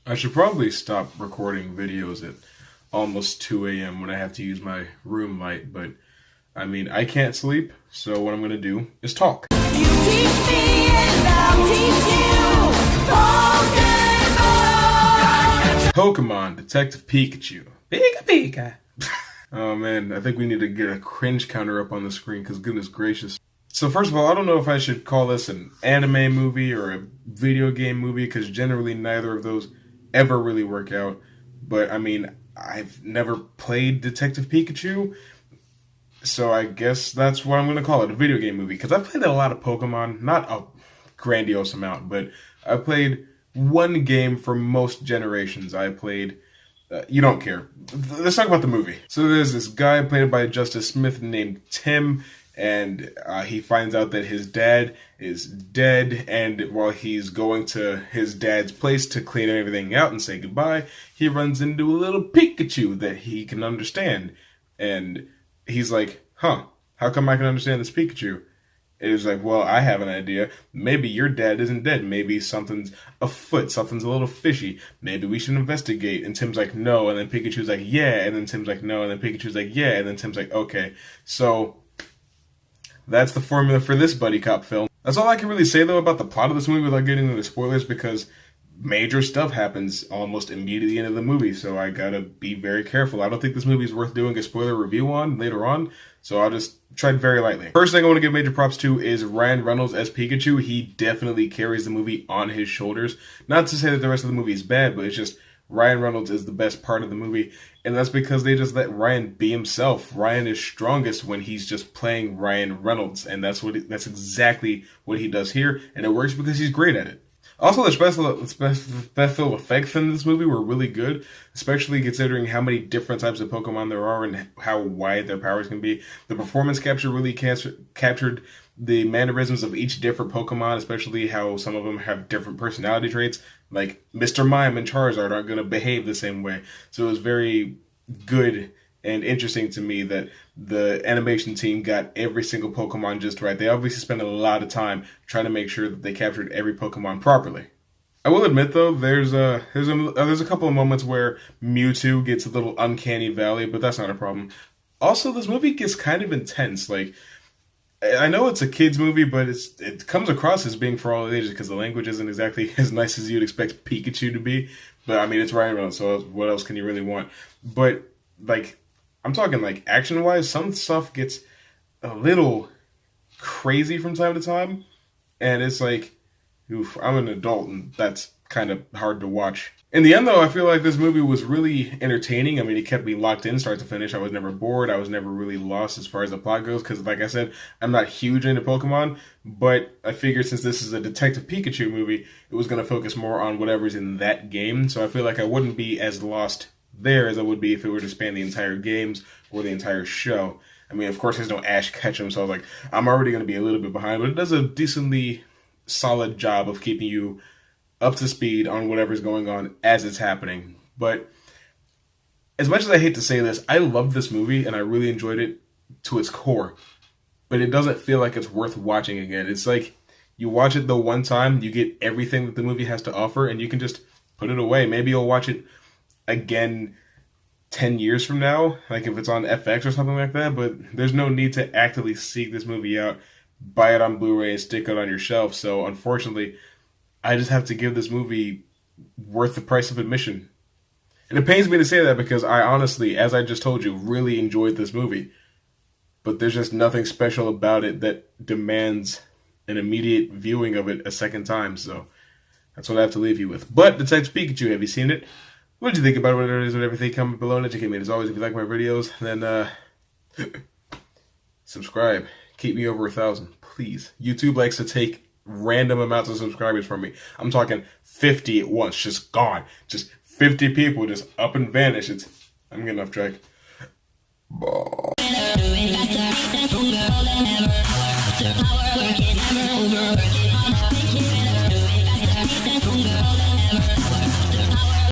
I should probably stop recording videos at almost 2 a.m. when I have to use my room light, but I mean, I can't sleep, so what I'm going to do is talk. You teach me and I'll teach you Pokemon Detective Pikachu. Pika Pika. Oh man, I think we need to get a cringe counter up on the screen, because goodness gracious. So first of all, I don't know if I should call this an anime movie or a video game movie, because generally neither of those ever really work out. But I mean, I've never played Detective Pikachu, so I guess that's what I'm going to call it, a video game movie. Because I've played a lot of Pokemon, not a grandiose amount, but I've played one game for most generations. I played... you don't care. Let's talk about the movie. So there's this guy played by Justice Smith named Tim, and he finds out that his dad is dead, and while he's going to his dad's place to clean everything out and say goodbye, he runs into a little Pikachu that he can understand. And he's like, huh, how come I can understand this Pikachu? It was like, well, I have an idea. Maybe your dad isn't dead. Maybe something's afoot. Something's a little fishy. Maybe we should investigate. And Tim's like, no. And then Pikachu's like, yeah. And then Tim's like, no. And then Pikachu's like, yeah. And then Tim's like, okay. So that's the formula for this buddy cop film. That's all I can really say, though, about the plot of this movie without getting into the spoilers, because major stuff happens almost immediately into the movie, so I gotta be very careful. I don't think this movie is worth doing a spoiler review on later on, so I'll just tread very lightly. First thing I want to give major props to is Ryan Reynolds as Pikachu. He definitely carries the movie on his shoulders. Not to say that the rest of the movie is bad, but it's just Ryan Reynolds is the best part of the movie, and that's because they just let Ryan be himself. Ryan is strongest when he's just playing Ryan Reynolds, and that's exactly what he does here, and it works because he's great at it. Also, the special effects in this movie were really good, especially considering how many different types of Pokemon there are and how wide their powers can be. The performance capture really captured the mannerisms of each different Pokemon, especially how some of them have different personality traits. Like Mr. Mime and Charizard aren't going to behave the same way. So it was very good and interesting to me that the animation team got every single Pokemon just right. They obviously spent a lot of time trying to make sure that they captured every Pokemon properly. I will admit though, there's a couple of moments where Mewtwo gets a little uncanny valley, but that's not a problem. Also, this movie gets kind of intense. Like, I know it's a kids movie, but it comes across as being for all ages because the language isn't exactly as nice as you'd expect Pikachu to be. But I mean, it's Ryan Reynolds, so what else can you really want? But like, I'm talking like action-wise, some stuff gets a little crazy from time to time, and it's like, oof, I'm an adult, and that's kind of hard to watch. In the end, though, I feel like this movie was really entertaining. I mean, it kept me locked in start to finish. I was never bored. I was never really lost as far as the plot goes, because like I said, I'm not huge into Pokemon, but I figured since this is a Detective Pikachu movie, it was going to focus more on whatever's in that game, so I feel like I wouldn't be as lost there as I would be if it were to span the entire games or the entire show. I mean, of course, there's no Ash Ketchum, so I was like, I'm already going to be a little bit behind, but it does a decently solid job of keeping you up to speed on whatever's going on as it's happening. But as much as I hate to say this, I loved this movie and I really enjoyed it to its core, but it doesn't feel like it's worth watching again. It's like you watch it the one time, you get everything that the movie has to offer, and you can just put it away. Maybe you'll watch it again 10 years from now, like if it's on FX or something like that, but there's no need to actively seek this movie out, buy it on Blu-ray, and stick it on your shelf. So unfortunately, I just have to give this movie worth the price of admission. And it pains me to say that because I honestly, as I just told you, really enjoyed this movie. But there's just nothing special about it that demands an immediate viewing of it a second time, so that's what I have to leave you with. But Detective Pikachu, have you seen it? What did you think about whatever it is, whatever everything? Comment below and educate me. As always, if you like my videos, then subscribe. Keep me over 1,000, please. YouTube likes to take random amounts of subscribers from me. I'm talking 50 at once, just gone. Just 50 people just up and vanish. I'm getting off track. Ball.